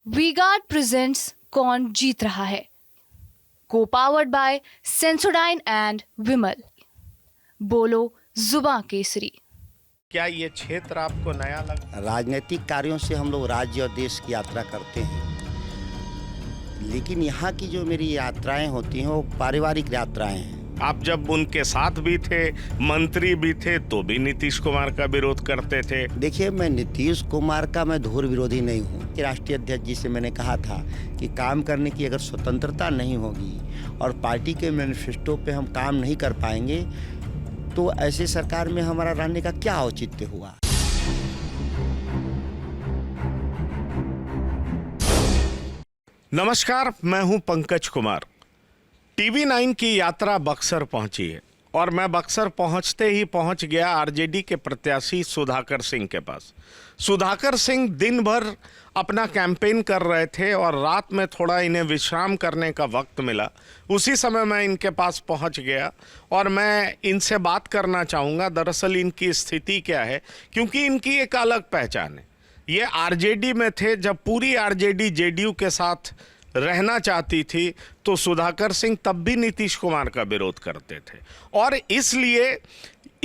V-Guard presents कौन जीत रहा है, को पावर्ड बाय सेंसोडाइन एंड विमल। बोलो जुबां केसरी। क्या ये क्षेत्र आपको नया लगा? राजनीतिक कार्यों से हम लोग राज्य और देश की यात्रा करते हैं, लेकिन यहाँ की जो मेरी यात्राएं होती हैं वो पारिवारिक यात्राएं हैं। आप जब उनके साथ भी थे, मंत्री भी थे, तो भी नीतीश कुमार का विरोध करते थे। देखिए, मैं नीतीश कुमार का मैं धुर विरोधी नहीं हूँ। राष्ट्रीय अध्यक्ष जी से मैंने कहा था कि काम करने की अगर स्वतंत्रता नहीं होगी और पार्टी के मैनिफेस्टो पे हम काम नहीं कर पाएंगे तो ऐसे सरकार में हमारा रहने का क्या औचित्य हुआ। नमस्कार, मैं हूं पंकज कुमार। टीवी 9 की यात्रा बक्सर पहुंची है और मैं बक्सर पहुंचते ही पहुंच गया आरजेडी के प्रत्याशी सुधाकर सिंह के पास। सुधाकर सिंह दिन भर अपना कैंपेन कर रहे थे और रात में थोड़ा इन्हें विश्राम करने का वक्त मिला। उसी समय मैं इनके पास पहुंच गया और मैं इनसे बात करना चाहूँगा दरअसल इनकी स्थिति क्या है, क्योंकि इनकी एक अलग पहचान है। ये आरजेडी में थे, जब पूरी आरजेडी जेडीयू के साथ रहना चाहती थी तो सुधाकर सिंह तब भी नीतीश कुमार का विरोध करते थे और इसलिए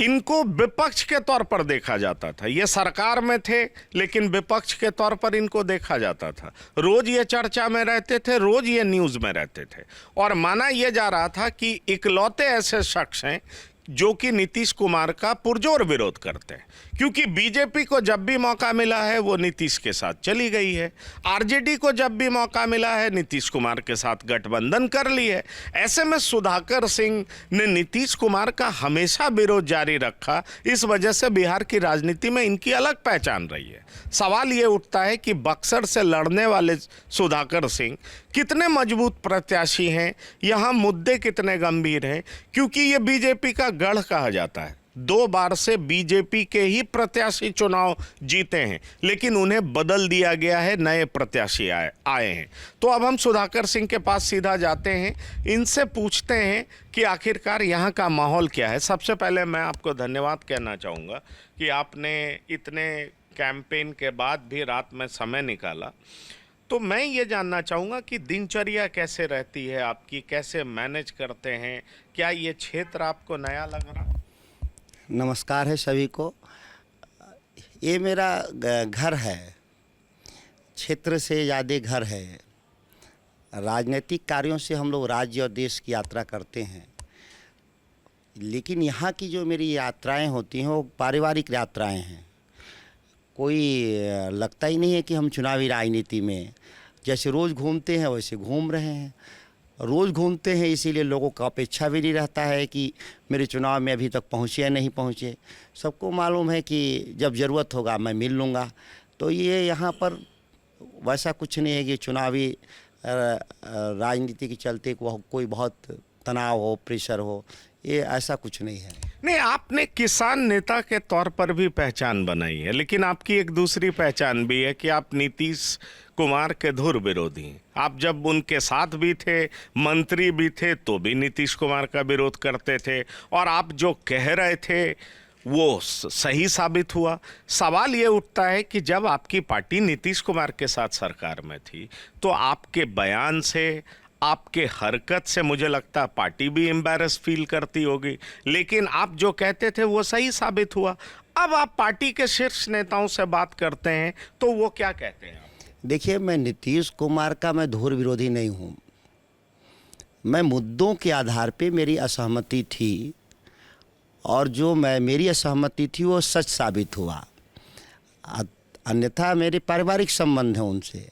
इनको विपक्ष के तौर पर देखा जाता था। ये सरकार में थे लेकिन विपक्ष के तौर पर इनको देखा जाता था। रोज ये चर्चा में रहते थे, रोज ये न्यूज़ में रहते थे और माना यह जा रहा था कि इकलौते ऐसे शख्स हैं जो कि नीतीश कुमार का पुरजोर विरोध करते हैं, क्योंकि बीजेपी को जब भी मौका मिला है वो नीतीश के साथ चली गई है, आरजेडी को जब भी मौका मिला है नीतीश कुमार के साथ गठबंधन कर ली है। ऐसे में सुधाकर सिंह ने नीतीश कुमार का हमेशा विरोध जारी रखा। इस वजह से बिहार की राजनीति में इनकी अलग पहचान रही है। सवाल ये उठता है कि बक्सर से लड़ने वाले सुधाकर सिंह कितने मजबूत प्रत्याशी हैं, यहाँ मुद्दे कितने गंभीर हैं, क्योंकि ये बीजेपी का गढ़ कहा जाता है। 2 बार से बीजेपी के ही प्रत्याशी चुनाव जीते हैं, लेकिन उन्हें बदल दिया गया है, नए प्रत्याशी आए हैं। तो अब हम सुधाकर सिंह के पास सीधा जाते हैं, इनसे पूछते हैं कि आखिरकार यहाँ का माहौल क्या है। सबसे पहले मैं आपको धन्यवाद कहना चाहूँगा कि आपने इतने कैंपेन के बाद भी रात में समय निकाला। तो मैं ये जानना चाहूँगा कि दिनचर्या कैसे रहती है आपकी, कैसे मैनेज करते हैं? क्या ये क्षेत्र आपको नया लग रहा? नमस्कार है सभी को। ये मेरा घर है, क्षेत्र से ज़्यादा घर है। राजनीतिक कार्यों से हम लोग राज्य और देश की यात्रा करते हैं, लेकिन यहाँ की जो मेरी यात्राएं होती हैं वो पारिवारिक यात्राएं हैं। कोई लगता ही नहीं है कि हम चुनावी राजनीति में जैसे रोज़ घूमते हैं वैसे घूम रहे हैं। रोज़ घूमते हैं इसीलिए लोगों का अपेक्षा भी नहीं रहता है कि मेरे चुनाव में अभी तक पहुँचे या नहीं पहुँचे। सबको मालूम है कि जब ज़रूरत होगा मैं मिल लूँगा। तो ये यहाँ पर वैसा कुछ नहीं है कि चुनावी राजनीति के चलते कोई बहुत तनाव हो, प्रेशर हो, ये ऐसा कुछ नहीं है। नहीं, आपने किसान नेता के तौर पर भी पहचान बनाई है, लेकिन आपकी एक दूसरी पहचान भी है कि आप नीतीश कुमार के धुर विरोधी हैं। आप जब उनके साथ भी थे, मंत्री भी थे, तो भी नीतीश कुमार का विरोध करते थे और आप जो कह रहे थे वो सही साबित हुआ। सवाल ये उठता है कि जब आपकी पार्टी नीतीश कुमार के साथ सरकार में थी तो आपके बयान से, आपके हरकत से मुझे लगता है पार्टी भी एम्बैरस फील करती होगी, लेकिन आप जो कहते थे वो सही साबित हुआ। अब आप पार्टी के शीर्ष नेताओं से बात करते हैं तो वो क्या कहते हैं? देखिए, मैं नीतीश कुमार का मैं धुर विरोधी नहीं हूँ। मैं मुद्दों के आधार पे मेरी असहमति थी और जो मेरी असहमति थी वो सच साबित हुआ। अन्यथा मेरे पारिवारिक संबंध हैं उनसे,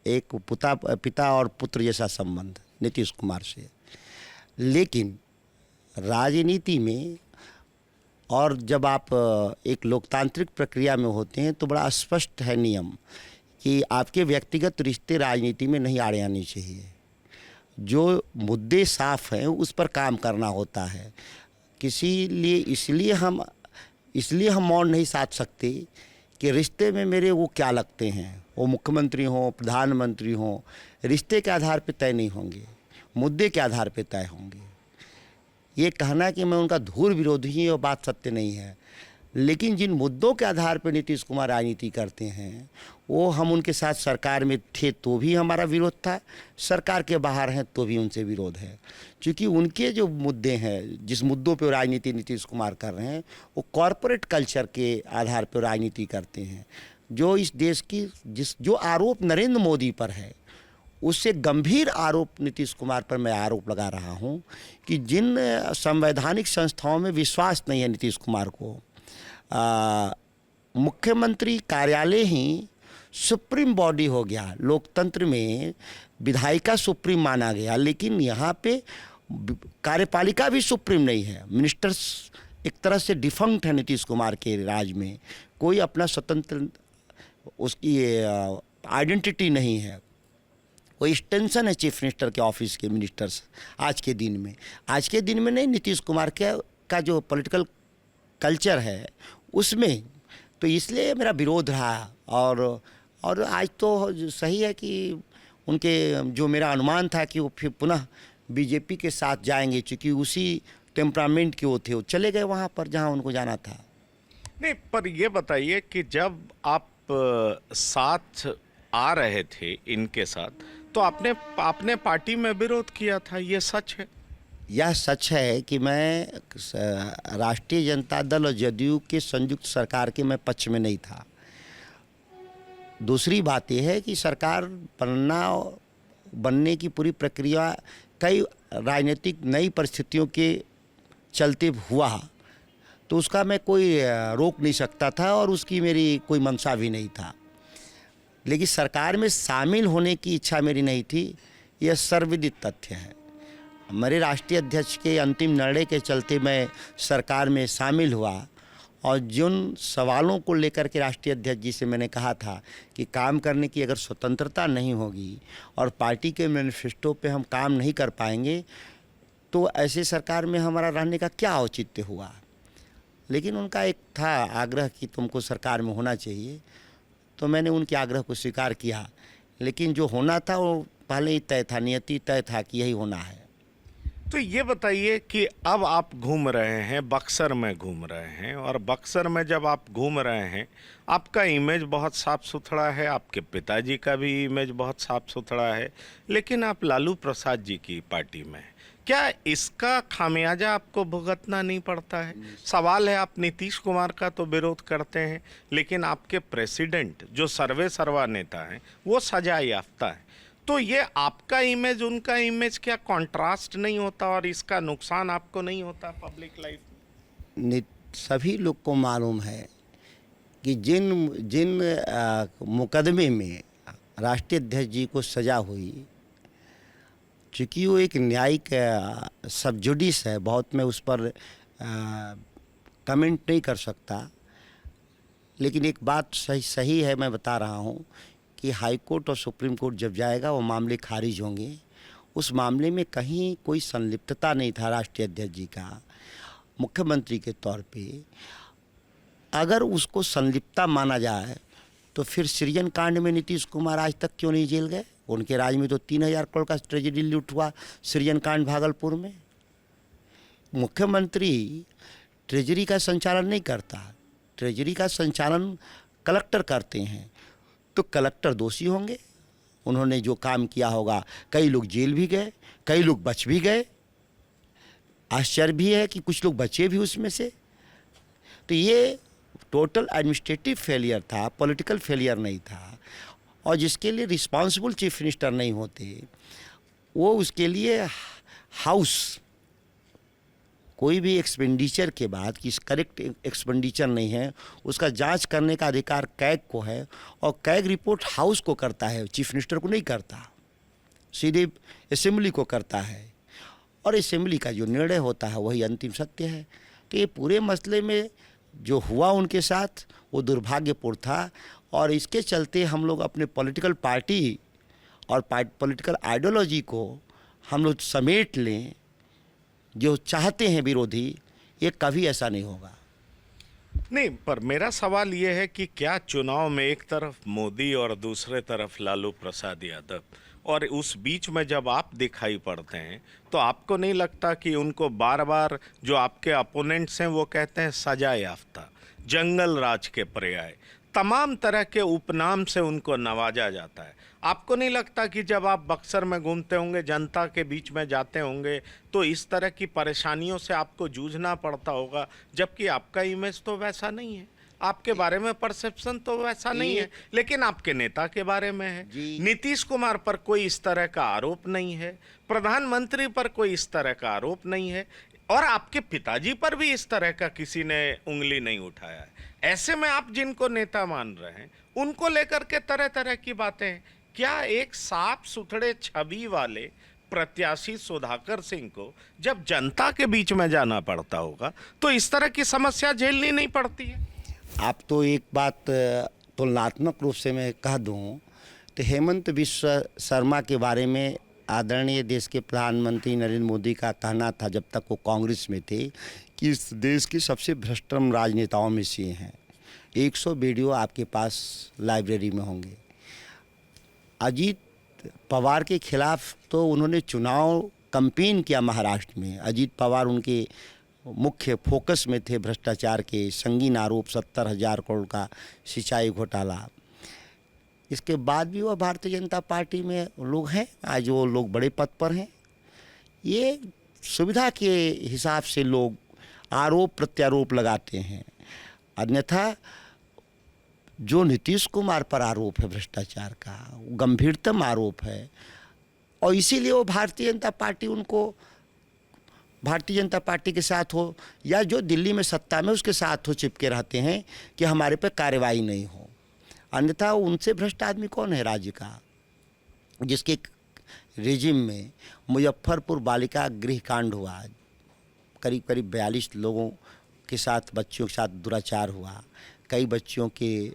एक पिता और पुत्र जैसा संबंध नीतीश कुमार से। लेकिन राजनीति में और जब आप एक लोकतांत्रिक प्रक्रिया में होते हैं तो बड़ा स्पष्ट है नियम कि आपके व्यक्तिगत रिश्ते राजनीति में नहीं आड़े आने चाहिए। जो मुद्दे साफ हैं उस पर काम करना होता है। इसलिए हम मौन नहीं साध सकते कि रिश्ते में मेरे वो क्या लगते हैं, वो मुख्यमंत्री हों, प्रधानमंत्री हों, रिश्ते के आधार पे तय नहीं होंगे, मुद्दे के आधार पे तय होंगे। ये कहना कि मैं उनका धुर विरोधी हूँ वो बात सत्य नहीं है। लेकिन जिन मुद्दों के आधार पर नीतीश कुमार राजनीति करते हैं वो हम उनके साथ सरकार में थे तो भी हमारा विरोध था, सरकार के बाहर हैं तो भी उनसे विरोध है। क्योंकि उनके जो मुद्दे हैं, जिस मुद्दों पे राजनीति नीतीश कुमार कर रहे हैं, वो कॉरपोरेट कल्चर के आधार पर राजनीति करते हैं। जो इस देश की जो आरोप नरेंद्र मोदी पर है, उससे गंभीर आरोप नीतीश कुमार पर मैं आरोप लगा रहा हूं कि जिन संवैधानिक संस्थाओं में विश्वास नहीं है नीतीश कुमार को, मुख्यमंत्री कार्यालय ही सुप्रीम बॉडी हो गया, लोकतंत्र में विधायिका सुप्रीम माना गया, लेकिन यहाँ पे कार्यपालिका भी सुप्रीम नहीं है। मिनिस्टर्स एक तरह से डिफंक्ट है नीतीश कुमार के राज में, कोई अपना स्वतंत्र उसकी आइडेंटिटी नहीं है। वो एक्सटेंशन है चीफ मिनिस्टर के ऑफिस के मिनिस्टर्स आज के दिन में नहीं, नीतीश कुमार का जो पॉलिटिकल कल्चर है उसमें। तो इसलिए मेरा विरोध रहा। और आज तो सही है कि उनके जो मेरा अनुमान था कि वो फिर पुनः बीजेपी के साथ जाएंगे, क्योंकि उसी टेम्परामेंट के वो थे, वो चले गए वहाँ पर जहाँ उनको जाना था। नहीं, पर ये बताइए कि जब आप साथ आ रहे थे इनके साथ, तो आपने पार्टी में विरोध किया था, ये सच है? यह सच है कि मैं राष्ट्रीय जनता दल और जदयू के संयुक्त सरकार के मैं पक्ष में नहीं था। दूसरी बात यह है कि सरकार बनने की पूरी प्रक्रिया कई राजनीतिक नई परिस्थितियों के चलते हुआ, तो उसका मैं कोई रोक नहीं सकता था और उसकी मेरी कोई मंशा भी नहीं था। लेकिन सरकार में शामिल होने की इच्छा मेरी नहीं थी, यह सर्वविदित तथ्य है। मेरे राष्ट्रीय अध्यक्ष के अंतिम निर्णय के चलते मैं सरकार में शामिल हुआ, और जिन सवालों को लेकर के राष्ट्रीय अध्यक्ष जी से मैंने कहा था कि काम करने की अगर स्वतंत्रता नहीं होगी और पार्टी के मैनिफेस्टो पे हम काम नहीं कर पाएंगे, तो ऐसे सरकार में हमारा रहने का क्या औचित्य हुआ। लेकिन उनका एक था आग्रह कि तुमको सरकार में होना चाहिए, तो मैंने उनके आग्रह को स्वीकार किया। लेकिन जो होना था वो पहले ही तय था, नियति तय था कि यही होना है। तो ये बताइए कि अब आप घूम रहे हैं, बक्सर में घूम रहे हैं, और बक्सर में जब आप घूम रहे हैं, आपका इमेज बहुत साफ सुथरा है, आपके पिताजी का भी इमेज बहुत साफ सुथरा है, लेकिन आप लालू प्रसाद जी की पार्टी में हैं। क्या इसका खामियाजा आपको भुगतना नहीं पड़ता है? सवाल है, आप नीतीश कुमार का तो विरोध करते हैं, लेकिन आपके प्रेसिडेंट जो सर्वे सर्वा नेता हैं वो सजा याफ्ता है। तो ये आपका इमेज उनका इमेज क्या कॉन्ट्रास्ट नहीं होता, और इसका नुकसान आपको नहीं होता पब्लिक लाइफ में? सभी लोग को मालूम है कि जिन मुकदमे में राष्ट्रीय अध्यक्ष जी को सजा हुई, चूँकि वो एक न्यायिक सब जुडिस है, बहुत मैं उस पर कमेंट नहीं कर सकता। लेकिन एक बात सही है, मैं बता रहा हूँ कि हाई कोर्ट और सुप्रीम कोर्ट जब जाएगा वो मामले खारिज होंगे। उस मामले में कहीं कोई संलिप्तता नहीं था राष्ट्रीय अध्यक्ष जी का मुख्यमंत्री के तौर पे। अगर उसको संलिप्तता माना जाए तो फिर सृजन कांड में नीतीश कुमार आज तक क्यों नहीं जेल गए? उनके राज में तो 3000 करोड़ का ट्रेजरी लूट हुआ सृजन कांड भागलपुर में। मुख्यमंत्री ट्रेजरी का संचालन नहीं करता, ट्रेजरी का संचालन कलेक्टर करते हैं, तो कलेक्टर दोषी होंगे। उन्होंने जो काम किया होगा, कई लोग जेल भी गए, कई लोग बच भी गए। आश्चर्य भी है कि कुछ लोग बचे भी उसमें से। तो ये टोटल एडमिनिस्ट्रेटिव फेलियर था, पॉलिटिकल फेलियर नहीं था। और जिसके लिए रिस्पॉन्सिबल चीफ मिनिस्टर नहीं होते, वो उसके लिए हाउस कोई भी एक्सपेंडिचर के बाद कि करेक्ट एक्सपेंडिचर नहीं है, उसका जांच करने का अधिकार कैग को है, और कैग रिपोर्ट हाउस को करता है, चीफ मिनिस्टर को नहीं करता, सीधे असेंबली को करता है। और असेंबली का जो निर्णय होता है वही अंतिम सत्य है। तो ये पूरे मसले में जो हुआ उनके साथ वो दुर्भाग्यपूर्ण था, और इसके चलते हम लोग अपने पॉलिटिकल पार्टी और पॉलिटिकल आइडियोलॉजी को हम लोग समेट लें, जो चाहते हैं विरोधी, ये कभी ऐसा नहीं होगा। नहीं, पर मेरा सवाल ये है कि क्या चुनाव में एक तरफ मोदी और दूसरे तरफ लालू प्रसाद यादव, और उस बीच में जब आप दिखाई पड़ते हैं, तो आपको नहीं लगता कि उनको बार बार जो आपके अपोनेंट्स हैं वो कहते हैं सजा याफ्ता, जंगल राज के पर्याय, तमाम तरह के उपनाम से उनको नवाजा जाता है। आपको नहीं लगता कि जब आप बक्सर में घूमते होंगे, जनता के बीच में जाते होंगे, तो इस तरह की परेशानियों से आपको जूझना पड़ता होगा, जबकि आपका इमेज तो वैसा नहीं है, आपके बारे में परसेप्शन तो वैसा नहीं है, लेकिन आपके नेता के बारे में है। नीतीश कुमार पर कोई इस तरह का आरोप नहीं है, प्रधानमंत्री पर कोई इस तरह का आरोप नहीं है, और आपके पिताजी पर भी इस तरह का किसी ने उंगली नहीं उठाया है। ऐसे में आप जिनको नेता मान रहे हैं उनको लेकर के तरह तरह की बातें हैं। क्या एक साफ सुथरे छवि वाले प्रत्याशी सुधाकर सिंह को जब जनता के बीच में जाना पड़ता होगा तो इस तरह की समस्या झेलनी नहीं पड़ती है? आप तो एक बात तुलनात्मक रूप से मैं कह दूं तो हेमंत बिश्व शर्मा के बारे में आदरणीय देश के प्रधानमंत्री नरेंद्र मोदी का कहना था जब तक वो कांग्रेस में थे कि इस देश के सबसे भ्रष्टतम राजनेताओं में से हैं। 100 वीडियो आपके पास लाइब्रेरी में होंगे। अजीत पवार के खिलाफ तो उन्होंने चुनाव कैंपेन किया महाराष्ट्र में। अजीत पवार उनके मुख्य फोकस में थे, भ्रष्टाचार के संगीन आरोप, 70,000 करोड़ का सिंचाई घोटाला। इसके बाद भी वह भारतीय जनता पार्टी में लोग हैं, आज वो लोग बड़े पद पर हैं। ये सुविधा के हिसाब से लोग आरोप प्रत्यारोप लगाते हैं, अन्यथा जो नीतीश कुमार पर आरोप है भ्रष्टाचार का, वो गंभीरतम आरोप है, और इसीलिए वो भारतीय जनता पार्टी उनको भारतीय जनता पार्टी के साथ हो या जो दिल्ली में सत्ता में उसके साथ हो चिपके रहते हैं कि हमारे पर कार्रवाई नहीं हो। अन्यथा उनसे भ्रष्ट आदमी कौन है राज्य का, जिसके रेजिम में मुजफ्फरपुर बालिका गृह कांड हुआ, करीब करीब 42 लोगों के साथ, बच्चियों के साथ दुराचार हुआ, कई बच्चियों के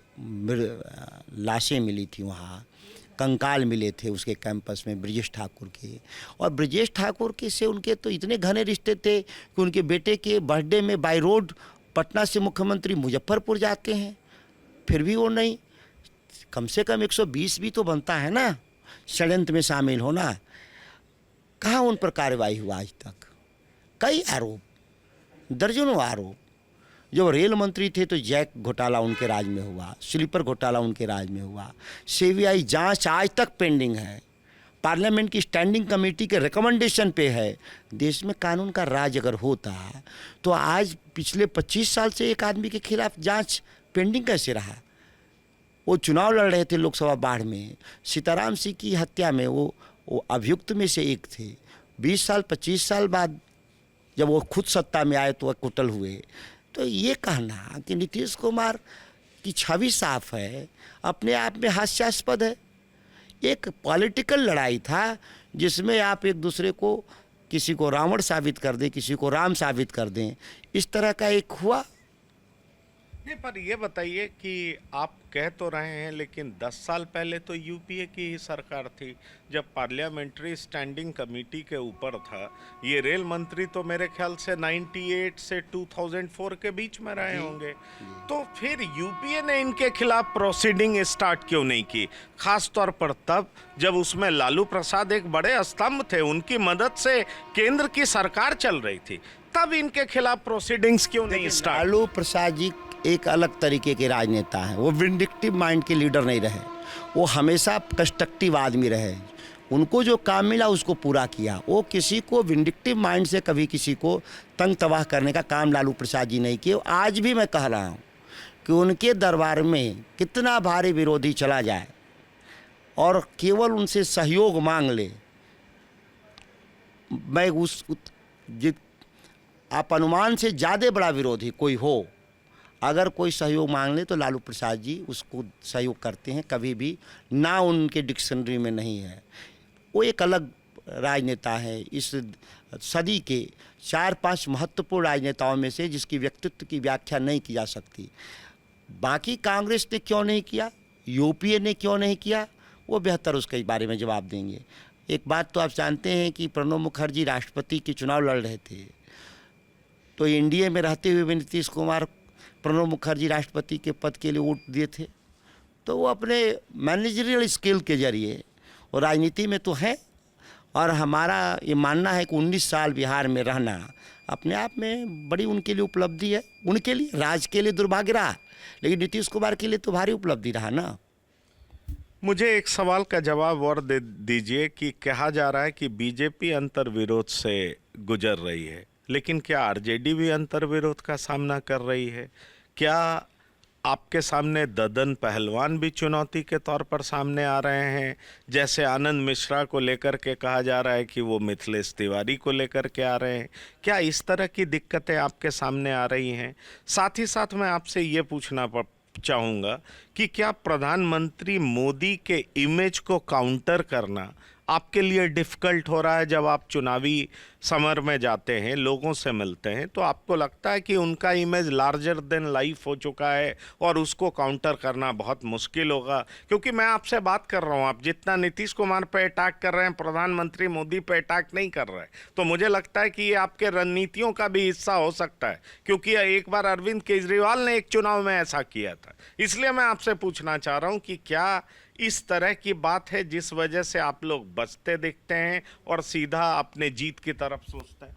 लाशें मिली थी, वहाँ कंकाल मिले थे उसके कैंपस में ब्रजेश ठाकुर के। और ब्रजेश ठाकुर के से उनके तो इतने घने रिश्ते थे कि उनके बेटे के बर्थडे में बाई रोड पटना से मुख्यमंत्री मुजफ्फरपुर जाते हैं, फिर भी वो नहीं। कम से कम 120 भी तो बनता है ना षड्यंत्र में शामिल होना। कहाँ उन पर कार्रवाई हुआ आज तक? कई आरोप, दर्जनों आरोप। जब रेल मंत्री थे तो जैक घोटाला उनके राज में हुआ, स्लीपर घोटाला उनके राज में हुआ। सीबीआई जांच आज तक पेंडिंग है, पार्लियामेंट की स्टैंडिंग कमेटी के रिकमेंडेशन पे है। देश में कानून का राज अगर होता तो आज पिछले 25 साल से एक आदमी के खिलाफ जांच पेंडिंग कैसे रहा? वो चुनाव लड़ रहे थे लोकसभा बाढ़ में, सीताराम सिंह की हत्या में वो अभियुक्त में से एक थे। 20 साल 25 साल बाद जब वो खुद सत्ता में आए तो वह कुटल हुए। तो ये कहना कि नीतीश कुमार की छवि साफ है अपने आप में हास्यास्पद है। एक पॉलिटिकल लड़ाई था जिसमें आप एक दूसरे को, किसी को रावण साबित कर दें, किसी को राम साबित कर दें, इस तरह का एक हुआ। नहीं, पर ये बताइए कि आप कह तो रहे हैं, लेकिन 10 साल पहले तो यूपीए की ही सरकार थी जब पार्लियामेंट्री स्टैंडिंग कमेटी के ऊपर था। ये रेल मंत्री तो मेरे ख्याल से 98 से 2004 के बीच में रहे होंगे। तो फिर यूपीए ने इनके खिलाफ प्रोसीडिंग स्टार्ट क्यों नहीं की? खास तौर पर तब जब उसमें लालू प्रसाद एक बड़े स्तंभ थे, उनकी मदद से केंद्र की सरकार चल रही थी, तब इनके खिलाफ प्रोसीडिंग्स क्यों नहीं स्टार्ट? लालू प्रसाद जी एक अलग तरीके के राजनेता हैं। वो विंडिक्टिव माइंड के लीडर नहीं रहे, वो हमेशा कंस्ट्रक्टिव आदमी रहे। उनको जो काम मिला उसको पूरा किया। वो किसी को विंडिक्टिव माइंड से कभी किसी को तंग तबाह करने का काम लालू प्रसाद जी नहीं किए। आज भी मैं कह रहा हूँ कि उनके दरबार में कितना भारी विरोधी चला जाए और केवल उनसे सहयोग मांग ले, मैं आप अनुमान से ज़्यादा बड़ा विरोधी कोई हो, अगर कोई सहयोग मांग ले तो लालू प्रसाद जी उसको सहयोग करते हैं। कभी भी ना उनके डिक्शनरी में नहीं है। वो एक अलग राजनेता है, इस सदी के 4-5 महत्वपूर्ण राजनेताओं में से जिसकी व्यक्तित्व की व्याख्या नहीं की जा सकती। बाकी कांग्रेस ने क्यों नहीं किया, यूपीए ने क्यों नहीं किया, वो बेहतर उसके बारे में जवाब देंगे। एक बात तो आप जानते हैं कि प्रणब मुखर्जी राष्ट्रपति के चुनाव लड़ रहे थे, तो एनडीए में रहते हुए भी नीतीश कुमार प्रणब मुखर्जी राष्ट्रपति के पद के लिए वोट दिए थे। तो वो अपने मैनेजरियल स्किल के जरिए, और राजनीति में तो हैं, और हमारा ये मानना है कि 19 साल बिहार में रहना अपने आप में बड़ी उनके लिए उपलब्धि है। उनके लिए, राज्य के लिए दुर्भाग्य रहा, लेकिन नीतीश कुमार के लिए तो भारी उपलब्धि रहा ना। मुझे एक सवाल का जवाब और दे दीजिए कि कहा जा रहा है कि बीजेपी अंतर्विरोध से गुजर रही है, लेकिन क्या आरजेडी भी अंतर्विरोध का सामना कर रही है? क्या आपके सामने ददन पहलवान भी चुनौती के तौर पर सामने आ रहे हैं? जैसे आनंद मिश्रा को लेकर के कहा जा रहा है कि वो मिथिलेश तिवारी को लेकर के आ रहे हैं। क्या इस तरह की दिक्कतें आपके सामने आ रही हैं? साथ ही साथ मैं आपसे ये पूछना चाहूँगा कि क्या प्रधानमंत्री मोदी के इमेज को काउंटर करना आपके लिए डिफ़िकल्ट हो रहा है? जब आप चुनावी समर में जाते हैं, लोगों से मिलते हैं, तो आपको लगता है कि उनका इमेज लार्जर देन लाइफ हो चुका है और उसको काउंटर करना बहुत मुश्किल होगा? क्योंकि मैं आपसे बात कर रहा हूँ, आप जितना नीतीश कुमार पे अटैक कर रहे हैं, प्रधानमंत्री मोदी पे अटैक नहीं कर रहे, तो मुझे लगता है कि ये आपके रणनीतियों का भी हिस्सा हो सकता है, क्योंकि एक बार अरविंद केजरीवाल ने एक चुनाव में ऐसा किया था। इसलिए मैं आपसे पूछना चाह रहा हूँ कि क्या इस तरह की बात है जिस वजह से आप लोग बचते दिखते हैं और सीधा अपने जीत की तरफ सोचते हैं?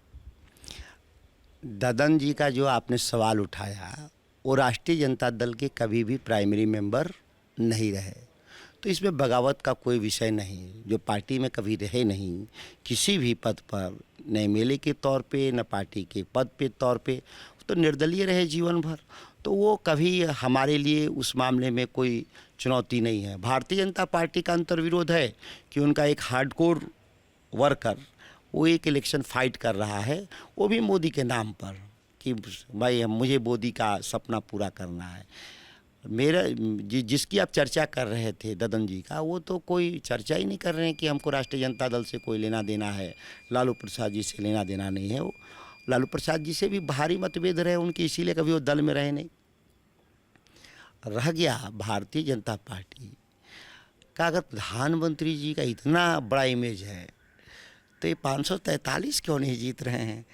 ददन जी का जो आपने सवाल उठाया, वो राष्ट्रीय जनता दल के कभी भी प्राइमरी मेंबर नहीं रहे, तो इसमें बगावत का कोई विषय नहीं। जो पार्टी में कभी रहे नहीं, किसी भी पद पर, न एमएलए के तौर पे, न पार्टी के पद पे तौर पे, तो निर्दलीय रहे जीवन भर, तो वो कभी हमारे लिए उस मामले में कोई चुनौती नहीं है। भारतीय जनता पार्टी का अंतर्विरोध है कि उनका एक हार्डकोर वर्कर वो एक इलेक्शन फाइट कर रहा है, वो भी मोदी के नाम पर, कि भाई मुझे मोदी का सपना पूरा करना है। मेरा जिसकी आप चर्चा कर रहे थे ददन जी का, वो तो कोई चर्चा ही नहीं कर रहे हैं कि हमको राष्ट्रीय जनता दल से कोई लेना देना है, लालू प्रसाद जी से लेना देना नहीं है। वो लालू प्रसाद जी से भी भारी मतभेद रहे उनके, इसीलिए कभी वो दल में रहे नहीं। रह गया भारतीय जनता पार्टी का, अगर प्रधानमंत्री जी का इतना बड़ा इमेज है तो ये 543 क्यों नहीं जीत रहे हैं?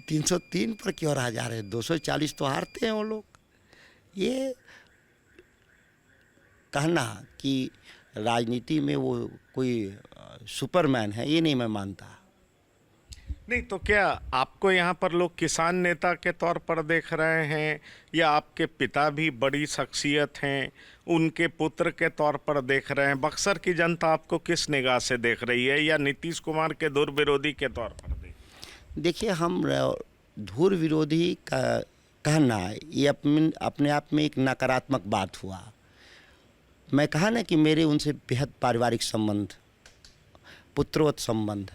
303 पर क्यों रह जा रहे हैं? 240 तो हारते हैं वो लोग। ये कहना कि राजनीति में वो कोई सुपरमैन है, ये नहीं मैं मानता। नहीं तो क्या आपको यहाँ पर लोग किसान नेता के तौर पर देख रहे हैं, या आपके पिता भी बड़ी शख्सियत हैं, उनके पुत्र के तौर पर देख रहे हैं? बक्सर की जनता आपको किस निगाह से देख रही है, या नीतीश कुमार के धुर विरोधी के तौर पर देखिए, हम धुर विरोधी का कहना ये अपने आप में एक नकारात्मक बात हुआ। मैं कहा ना कि मेरे उनसे बेहद पारिवारिक संबंध, पुत्रवत संबंध,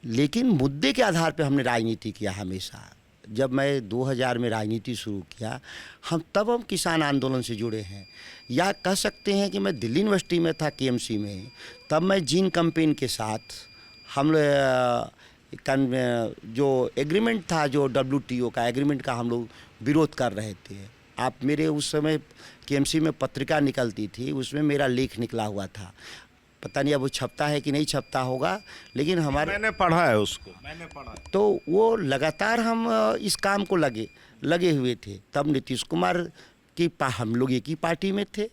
लेकिन मुद्दे के आधार पे हमने राजनीति किया हमेशा। जब मैं 2000 में राजनीति शुरू किया, हम किसान आंदोलन से जुड़े हैं। या कह सकते हैं कि मैं दिल्ली यूनिवर्सिटी में था, केएमसी में, तब मैं जीन कैंपेन के साथ हम जो एग्रीमेंट था, जो WTO का एग्रीमेंट का हम लोग विरोध कर रहे थे। आप मेरे उस समय केएमसी में पत्रिका निकलती थी, उसमें मेरा लेख निकला हुआ था। पता नहीं अब वो छपता है कि नहीं छपता होगा, लेकिन मैंने पढ़ा है उसको, मैंने पढ़ा है। तो वो लगातार हम इस काम को लगे हुए थे। तब नीतीश कुमार की हम लोग एक ही पार्टी में थे,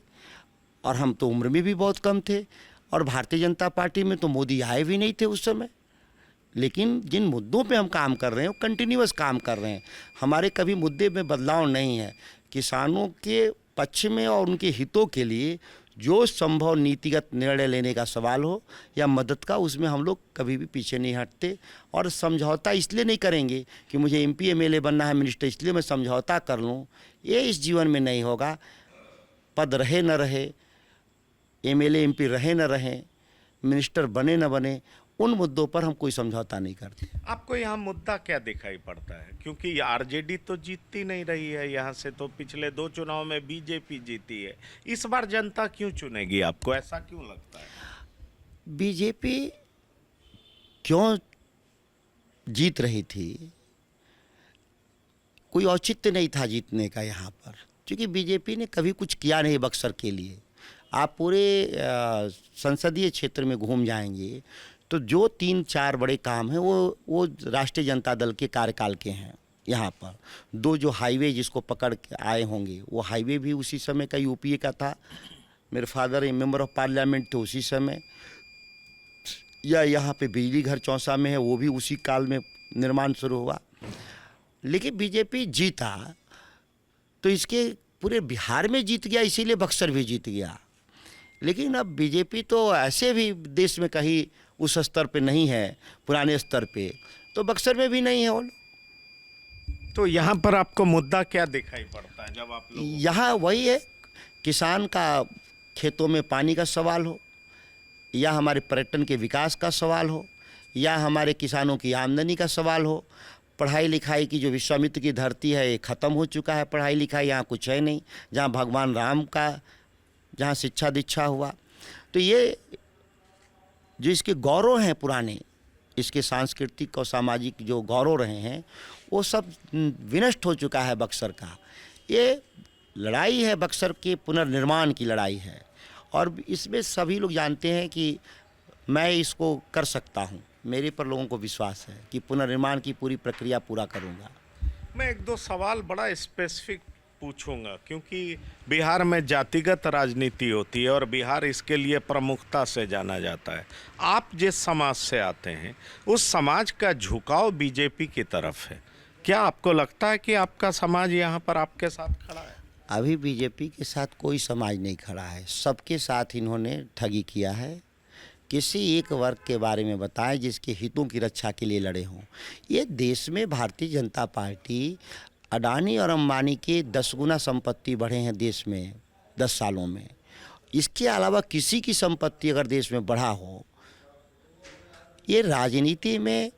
और हम तो उम्र में भी बहुत कम थे, और भारतीय जनता पार्टी में तो मोदी आए भी नहीं थे उस समय। लेकिन जिन मुद्दों पे हम काम कर रहे हैं वो कंटिन्यूअस काम कर रहे हैं। हमारे कभी मुद्दे में बदलाव नहीं है। किसानों के पक्ष में और उनके हितों के लिए जो संभव नीतिगत निर्णय लेने का सवाल हो या मदद का, उसमें हम लोग कभी भी पीछे नहीं हटते। और समझौता इसलिए नहीं करेंगे कि मुझे MP MLA बनना है, मिनिस्टर, इसलिए मैं समझौता कर लूँ, ये इस जीवन में नहीं होगा। पद रहे न रहे, MLA MP रहे न रहे, मिनिस्टर बने न बने, उन मुद्दों पर हम कोई समझौता नहीं करते। आपको यहाँ मुद्दा क्या दिखाई पड़ता है? क्योंकि आरजेडी तो जीतती नहीं रही है यहाँ से, तो पिछले 2 चुनाव में बीजेपी जीती है। इस बार जनता क्यों चुनेगी आपको, ऐसा क्यों लगता है? बीजेपी क्यों जीत रही थी? कोई औचित्य नहीं था जीतने का यहाँ पर, क्योंकि बीजेपी ने कभी कुछ किया नहीं बक्सर के लिए। आप पूरे संसदीय क्षेत्र में घूम जाएंगे तो जो 3-4 बड़े काम हैं वो राष्ट्रीय जनता दल के कार्यकाल के हैं। यहाँ पर 2 जो हाईवे जिसको पकड़ के आए होंगे, वो हाईवे भी उसी समय का UPA का था। मेरे फादर मेंबर ऑफ पार्लियामेंट थे उसी समय। या यहाँ पे बिजली घर चौसा में है, वो भी उसी काल में निर्माण शुरू हुआ। लेकिन बीजेपी जीता तो इसके पूरे बिहार में जीत गया, इसीलिए बक्सर भी जीत गया। लेकिन अब बीजेपी तो ऐसे भी देश में कहीं उस स्तर पे नहीं है, पुराने स्तर पे, तो बक्सर में भी नहीं है वो। तो यहाँ पर आपको मुद्दा क्या दिखाई पड़ता है जब आप लोग? यहाँ वही है, किसान का खेतों में पानी का सवाल हो, या हमारे पर्यटन के विकास का सवाल हो, या हमारे किसानों की आमदनी का सवाल हो। पढ़ाई लिखाई की जो विश्वामित्र की धरती है, ये ख़त्म हो चुका है। पढ़ाई लिखाई यहाँ कुछ है नहीं, जहाँ भगवान राम का जहाँ शिक्षा दीक्षा हुआ। तो ये जो इसके गौरव हैं पुराने, इसके सांस्कृतिक और सामाजिक जो गौरव रहे हैं, वो सब विनष्ट हो चुका है बक्सर का। ये लड़ाई है, बक्सर के पुनर्निर्माण की लड़ाई है, और इसमें सभी लोग जानते हैं कि मैं इसको कर सकता हूँ। मेरे पर लोगों को विश्वास है कि पुनर्निर्माण की पूरी प्रक्रिया पूरा करूँगा। मैं एक दो सवाल बड़ा स्पेसिफिक पूछूंगा, क्योंकि बिहार में जातिगत राजनीति होती है और बिहार इसके लिए प्रमुखता से जाना जाता है। आप जिस समाज से आते हैं, उस समाज का झुकाव बीजेपी की तरफ है। क्या आपको लगता है कि आपका समाज यहाँ पर आपके साथ खड़ा है? अभी बीजेपी के साथ कोई समाज नहीं खड़ा है, सबके साथ इन्होंने ठगी किया है। किसी एक वर्ग के बारे में बताएं जिसके हितों की रक्षा के लिए लड़े हों। ये देश में भारतीय जनता पार्टी, अडानी और अंबानी के 10 गुना संपत्ति बढ़े हैं देश में 10 सालों में। इसके अलावा किसी की संपत्ति अगर देश में बढ़ा हो, ये राजनीति में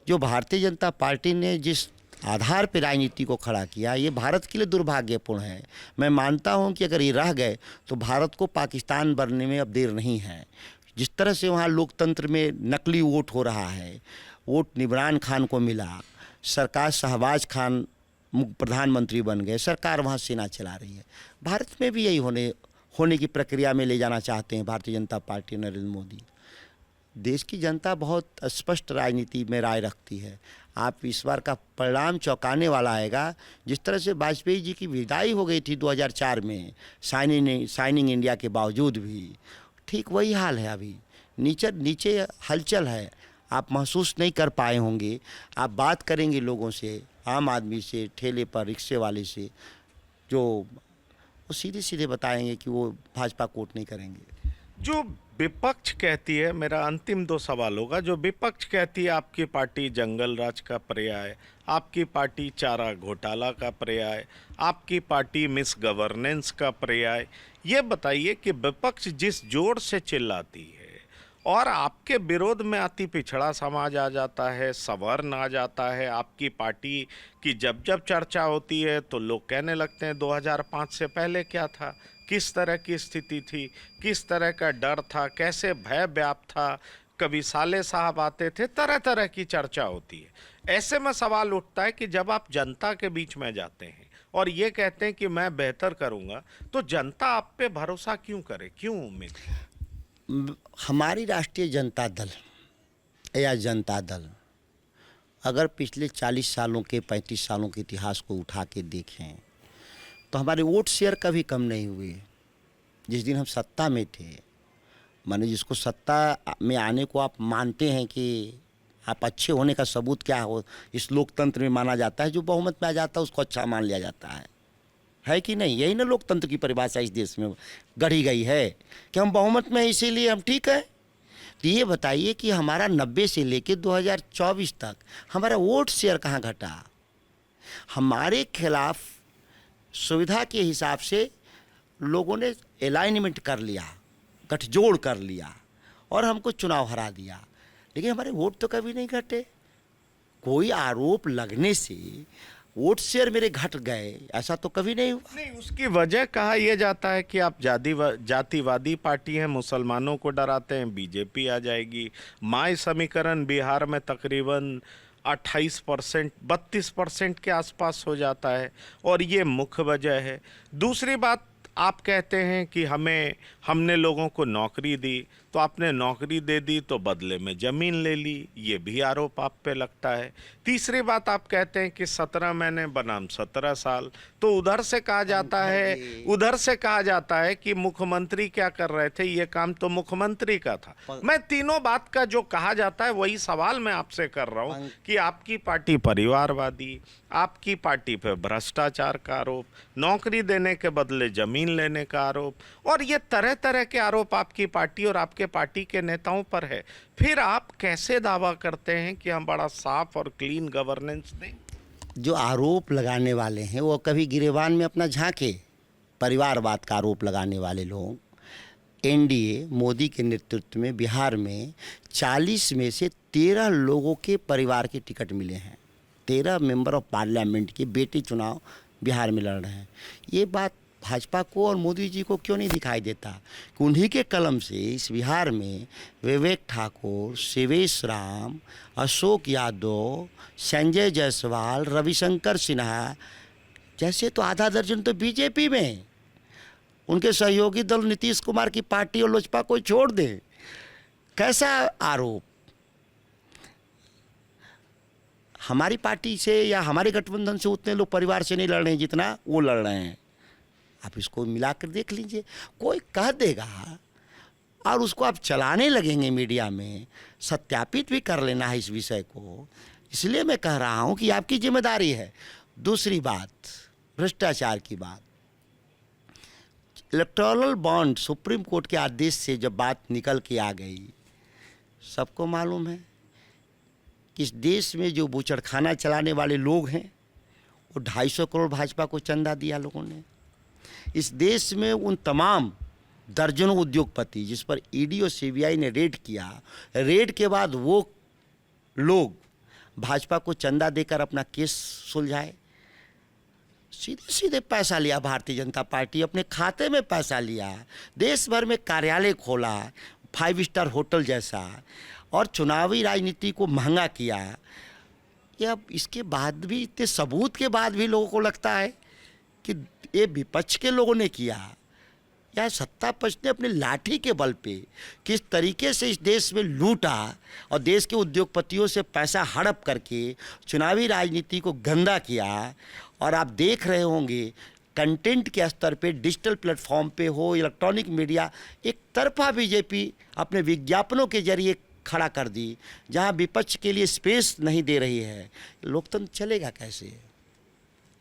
जो भारतीय जनता पार्टी ने जिस आधार पर राजनीति को खड़ा किया, ये भारत के लिए दुर्भाग्यपूर्ण है। मैं मानता हूं कि अगर ये रह गए तो भारत को पाकिस्तान बनने में अब देर नहीं है। जिस तरह से वहाँ लोकतंत्र में नकली वोट हो रहा है, वोट इमरान खान को मिला, सरकार शहबाज खान प्रधानमंत्री बन गए, सरकार वहाँ सेना चला रही है। भारत में भी यही होने की प्रक्रिया में ले जाना चाहते हैं भारतीय जनता पार्टी, नरेंद्र मोदी। देश की जनता बहुत स्पष्ट राजनीति में राय रखती है। आप इस बार का परिणाम चौंकाने वाला आएगा। जिस तरह से वाजपेयी जी की विदाई हो गई थी 2004 में साइनिंग इंडिया के बावजूद भी, ठीक वही हाल है अभी। नीचे हलचल है, आप महसूस नहीं कर पाए होंगे। आप बात करेंगे लोगों से, आम आदमी से, ठेले पर रिक्शे वाले से, जो वो सीधे सीधे बताएंगे कि वो भाजपा को वोट नहीं करेंगे। जो विपक्ष कहती है, मेरा अंतिम 2 सवाल होगा, जो विपक्ष कहती है आपकी पार्टी जंगल राज का पर्याय, आपकी पार्टी चारा घोटाला का पर्याय, आपकी पार्टी मिस गवर्नेंस का पर्याय, ये बताइए कि विपक्ष जिस जोर से चिल्लाती है और आपके विरोध में अति पिछड़ा समाज आ जाता है, सवर्ण आ जाता है, आपकी पार्टी की जब जब चर्चा होती है तो लोग कहने लगते हैं 2005 से पहले क्या था, किस तरह की स्थिति थी, किस तरह का डर था, कैसे भय व्याप्त था, कभी साले साहब आते थे, तरह तरह की चर्चा होती है। ऐसे में सवाल उठता है कि जब आप जनता के बीच में जाते हैं और ये कहते हैं कि मैं बेहतर करूंगा, तो जनता आप पे भरोसा क्यों करे, क्यों उम्मीद? हमारी राष्ट्रीय जनता दल या जनता दल अगर पिछले 40 सालों के 35 सालों के इतिहास को उठा के देखें तो हमारे वोट शेयर कभी कम नहीं हुए। जिस दिन हम सत्ता में थे, माने जिसको सत्ता में आने को आप मानते हैं कि आप अच्छे होने का सबूत क्या हो, इस लोकतंत्र में माना जाता है, जो बहुमत में आ जाता है उसको अच्छा मान लिया जाता है कि नहीं? यही ना लोकतंत्र की परिभाषा इस देश में गढ़ी गई है कि हम बहुमत में हैं इसीलिए हम ठीक है। तो ये बताइए कि हमारा 90 से लेकर 2024 तक हमारा वोट शेयर कहाँ घटा? हमारे खिलाफ सुविधा के हिसाब से लोगों ने अलाइनमेंट कर लिया, गठजोड़ कर लिया और हमको चुनाव हरा दिया, लेकिन हमारे वोट तो कभी नहीं घटे। कोई आरोप लगने से वोट शेयर मेरे घट गए, ऐसा तो कभी नहीं हुआ। नहीं, उसकी वजह कहा यह जाता है कि आप जातिवादी पार्टी हैं, मुसलमानों को डराते हैं, बीजेपी आ जाएगी। माय समीकरण बिहार में तकरीबन 28%, 32% के आसपास हो जाता है और ये मुख्य वजह है। दूसरी बात, आप कहते हैं कि हमने लोगों को नौकरी दी, तो आपने नौकरी दे दी तो बदले में ज़मीन ले ली, ये भी आरोप आप पे लगता है। तीसरी बात आप कहते हैं कि 17 महीने बनाम 17 साल, तो उधर से कहा जाता है कि मुख्यमंत्री क्या कर रहे थे, ये काम तो मुख्यमंत्री का था। मैं तीनों बात का जो कहा जाता है वही सवाल मैं आपसे कर रहा हूँ कि आपकी पार्टी परिवारवादी, आपकी पार्टी पे भ्रष्टाचार का आरोप, नौकरी देने के बदले जमीन लेने का आरोप, और ये तरह तरह के आरोप आपकी पार्टी और आपके पार्टी के नेताओं पर है। फिर आप कैसे दावा करते हैं कि हम बड़ा साफ और क्लीन गवर्नेंस दें? जो आरोप लगाने वाले हैं वो कभी गिरेबान में अपना झांके। परिवारवाद का आरोप लगाने वाले लोग, एनडीए मोदी के नेतृत्व में बिहार में 40 में से 13 लोगों के परिवार के टिकट मिले हैं। 13 मेंबर ऑफ पार्लियामेंट के बेटे चुनाव बिहार में लड़ रहे हैं। ये बात भाजपा को और मोदी जी को क्यों नहीं दिखाई देता कि उन्हीं के कलम से इस बिहार में विवेक ठाकुर, शिवेश राम, अशोक यादव, संजय जायसवाल, रविशंकर सिन्हा जैसे तो आधा दर्जन तो बीजेपी में हैं। उनके सहयोगी दल नीतीश कुमार की पार्टी और लोजपा को छोड़ दें। कैसा आरोप? हमारी पार्टी से या हमारे गठबंधन से उतने लोग परिवार से नहीं लड़ रहे हैं जितना वो लड़ रहे हैं। आप इसको मिलाकर देख लीजिए। कोई कह देगा और उसको आप चलाने लगेंगे मीडिया में, सत्यापित भी कर लेना है इस विषय को। इसलिए मैं कह रहा हूं कि आपकी जिम्मेदारी है। दूसरी बात, भ्रष्टाचार की बात। इलेक्टोरल बॉन्ड सुप्रीम कोर्ट के आदेश से जब बात निकल के आ गई, सबको मालूम है कि इस देश में जो बूचड़खाना चलाने वाले लोग हैं वो 250 करोड़ भाजपा को चंदा दिया लोगों ने। इस देश में उन तमाम दर्जनों उद्योगपति जिस पर ईडी और सीबीआई ने रेड किया, रेड के बाद वो लोग भाजपा को चंदा देकर अपना केस सुलझाए। सीधे सीधे पैसा लिया भारतीय जनता पार्टी, अपने खाते में पैसा लिया, देश भर में कार्यालय खोला, 5 स्टार होटल जैसा, और चुनावी राजनीति को महंगा किया। ये अब इसके बाद भी, इतने सबूत के बाद भी लोगों को लगता है कि ये विपक्ष के लोगों ने किया या सत्ता पक्ष ने अपने लाठी के बल पे किस तरीके से इस देश में लूटा और देश के उद्योगपतियों से पैसा हड़प करके चुनावी राजनीति को गंदा किया। और आप देख रहे होंगे कंटेंट के स्तर पे, डिजिटल प्लेटफॉर्म पे हो, इलेक्ट्रॉनिक मीडिया, एक तरफा बीजेपी अपने विज्ञापनों के जरिए खड़ा कर दी, जहां विपक्ष के लिए स्पेस नहीं दे रही है। लोकतंत्र चलेगा कैसे?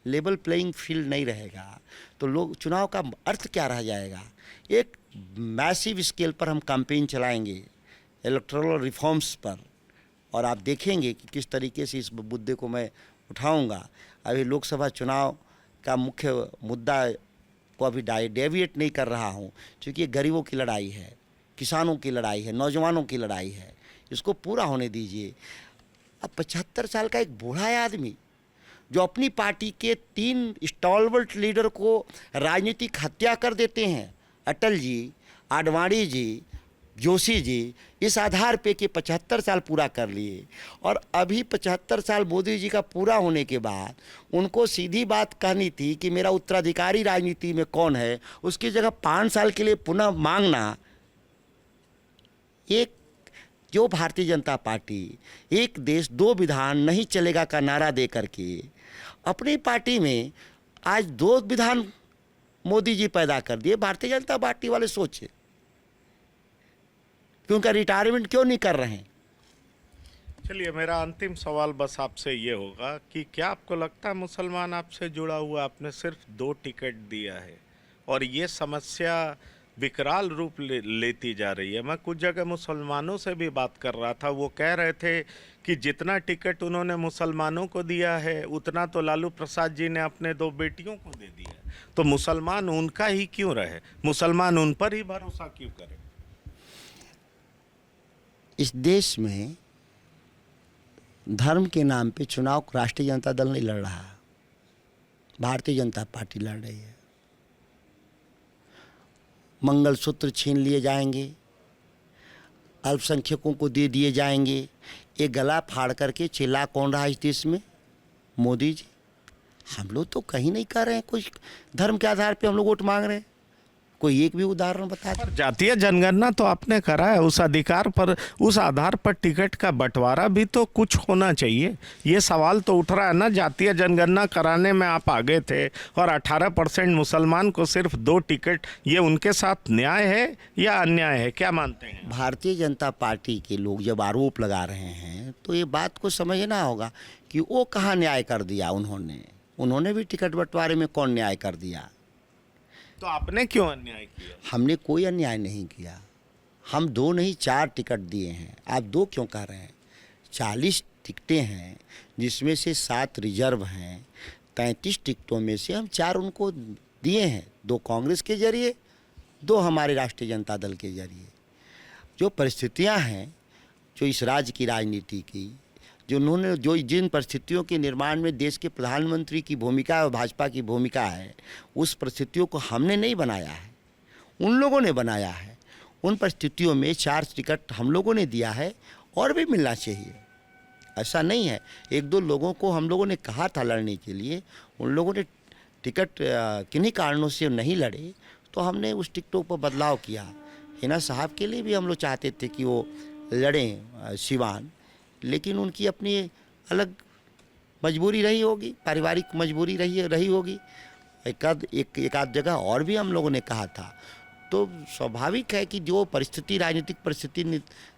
लेवल प्लेइंग फील्ड नहीं रहेगा तो लोग, चुनाव का अर्थ क्या रह जाएगा? एक मैसिव स्केल पर हम कैंपेन चलाएंगे इलेक्टोरल रिफॉर्म्स पर, और आप देखेंगे कि किस तरीके से इस मुद्दे को मैं उठाऊंगा। अभी लोकसभा चुनाव का मुख्य मुद्दा को अभी डेविएट नहीं कर रहा हूं, क्योंकि ये गरीबों की लड़ाई है, किसानों की लड़ाई है, नौजवानों की लड़ाई है। इसको पूरा होने दीजिए। अब 75 साल का एक बूढ़ा आदमी जो अपनी पार्टी के 3 स्टॉलवर्ट लीडर को राजनीतिक हत्या कर देते हैं, अटल जी, आडवाणी जी, जोशी जी, इस आधार पे कि 75 साल पूरा कर लिए, और अभी 75 साल मोदी जी का पूरा होने के बाद उनको सीधी बात कहनी थी कि मेरा उत्तराधिकारी राजनीति में कौन है, उसकी जगह 5 साल के लिए पुनः मांगना। एक जो भारतीय जनता पार्टी एक देश 2 विधान नहीं चलेगा का नारा दे करके अपनी पार्टी में आज 2 विधान मोदी जी पैदा कर दिए। भारतीय जनता पार्टी वाले सोचे कि उनका रिटायरमेंट क्यों नहीं कर रहे हैं। चलिए, मेरा अंतिम सवाल बस आपसे ये होगा कि क्या आपको लगता है मुसलमान आपसे जुड़ा हुआ? आपने सिर्फ 2 टिकट दिया है और ये समस्या विकराल रूप लेती जा रही है। मैं कुछ जगह मुसलमानों से भी बात कर रहा था, वो कह रहे थे कि जितना टिकट उन्होंने मुसलमानों को दिया है उतना तो लालू प्रसाद जी ने अपने 2 बेटियों को दे दिया, तो मुसलमान उनका ही क्यों रहे? मुसलमान उन पर ही भरोसा क्यों करें? इस देश में धर्म के नाम पे चुनाव राष्ट्रीय जनता दल नहीं लड़ रहा, भारतीय जनता पार्टी लड़ रही है। मंगलसूत्र छीन लिए जाएंगे, अल्पसंख्यकों को दे दिए जाएंगे। ये गला फाड़ करके चिल्ला कौन रहा इस देश में? मोदी जी। हम लोग तो कहीं नहीं कर रहे हैं कुछ धर्म के आधार पे हम लोग वोट मांग रहे हैं। कोई एक भी उदाहरण बता दो। पर जातीय जनगणना तो आपने करा है, उस अधिकार पर, उस आधार पर टिकट का बंटवारा भी तो कुछ होना चाहिए। ये सवाल तो उठ रहा है ना, जातीय जनगणना कराने में आप आगे थे और 18% मुसलमान को सिर्फ 2 टिकट, ये उनके साथ न्याय है या अन्याय है, क्या मानते हैं? भारतीय जनता पार्टी के लोग जब आरोप लगा रहे हैं तो ये बात को समझना होगा कि वो कहाँ न्याय कर दिया उन्होंने भी टिकट बंटवारे में कौन न्याय कर दिया? तो आपने क्यों अन्याय किया? हमने कोई अन्याय नहीं किया। हम 2 नहीं 4 टिकट दिए हैं। आप 2 क्यों कह रहे हैं? 40 टिकटें हैं जिसमें से 7 रिजर्व हैं। 33 टिकटों में से हम 4 उनको दिए हैं, 2 कांग्रेस के जरिए, 2 हमारे राष्ट्रीय जनता दल के जरिए। जो परिस्थितियां हैं, जो इस राज्य की राजनीति की, जो जिन परिस्थितियों के निर्माण में देश के प्रधानमंत्री की भूमिका और भाजपा की भूमिका है, उस परिस्थितियों को हमने नहीं बनाया है, उन लोगों ने बनाया है। उन परिस्थितियों में 4 टिकट हम लोगों ने दिया है और भी मिलना चाहिए। ऐसा नहीं है। 1-2 लोगों को हम लोगों ने कहा था लड़ने के लिए, उन लोगों ने टिकट किन्हीं कारणों से नहीं लड़े, तो हमने उस टिकटों पर बदलाव किया। हिना साहब के लिए भी हम लोग चाहते थे कि वो लड़ें सिवान, लेकिन उनकी अपनी अलग मजबूरी रही होगी, पारिवारिक मजबूरी रही होगी। एक आध जगह और भी हम लोगों ने कहा था। तो स्वाभाविक है कि जो परिस्थिति, राजनीतिक परिस्थिति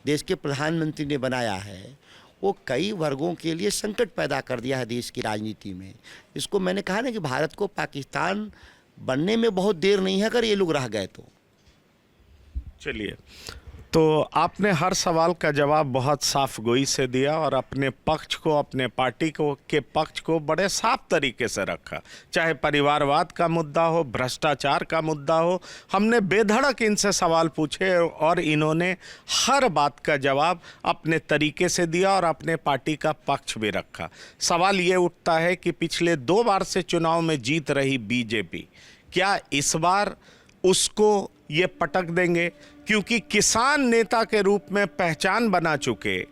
देश के प्रधानमंत्री ने बनाया है, वो कई वर्गों के लिए संकट पैदा कर दिया है देश की राजनीति में। इसको मैंने कहा ना कि भारत को पाकिस्तान बनने में बहुत देर नहीं है अगर ये लोग रह गए तो। चलिए, तो आपने हर सवाल का जवाब बहुत साफ गोई से दिया और अपने पक्ष को, अपने पार्टी के पक्ष को बड़े साफ तरीके से रखा। चाहे परिवारवाद का मुद्दा हो, भ्रष्टाचार का मुद्दा हो, हमने बेधड़क इनसे सवाल पूछे और इन्होंने हर बात का जवाब अपने तरीके से दिया और अपने पार्टी का पक्ष भी रखा। सवाल ये उठता है कि पिछले 2 बार से चुनाव में जीत रही बीजेपी, क्या इस बार उसको ये पटक देंगे? क्योंकि किसान नेता के रूप में पहचान बना चुके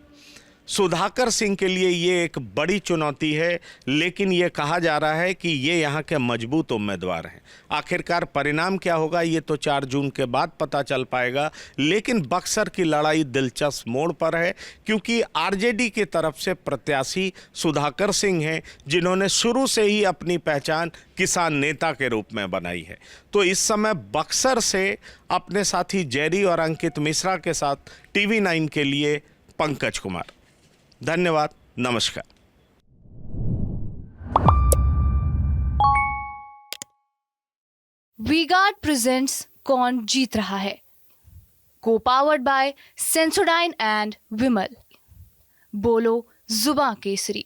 सुधाकर सिंह के लिए ये एक बड़ी चुनौती है, लेकिन ये कहा जा रहा है कि ये यहाँ के मजबूत उम्मीदवार हैं। आखिरकार परिणाम क्या होगा ये तो 4 जून के बाद पता चल पाएगा, लेकिन बक्सर की लड़ाई दिलचस्प मोड़ पर है, क्योंकि आरजेडी की तरफ से प्रत्याशी सुधाकर सिंह हैं, जिन्होंने शुरू से ही अपनी पहचान किसान नेता के रूप में बनाई है। तो इस समय बक्सर से अपने साथी जेरी और अंकित मिश्रा के साथ TV9 के लिए पंकज कुमार। धन्यवाद, नमस्कार। वीगार्ड प्रेजेंट्स कौन जीत रहा है, को पावर्ड बाय सेंसोडाइन एंड विमल। बोलो जुबां केसरी।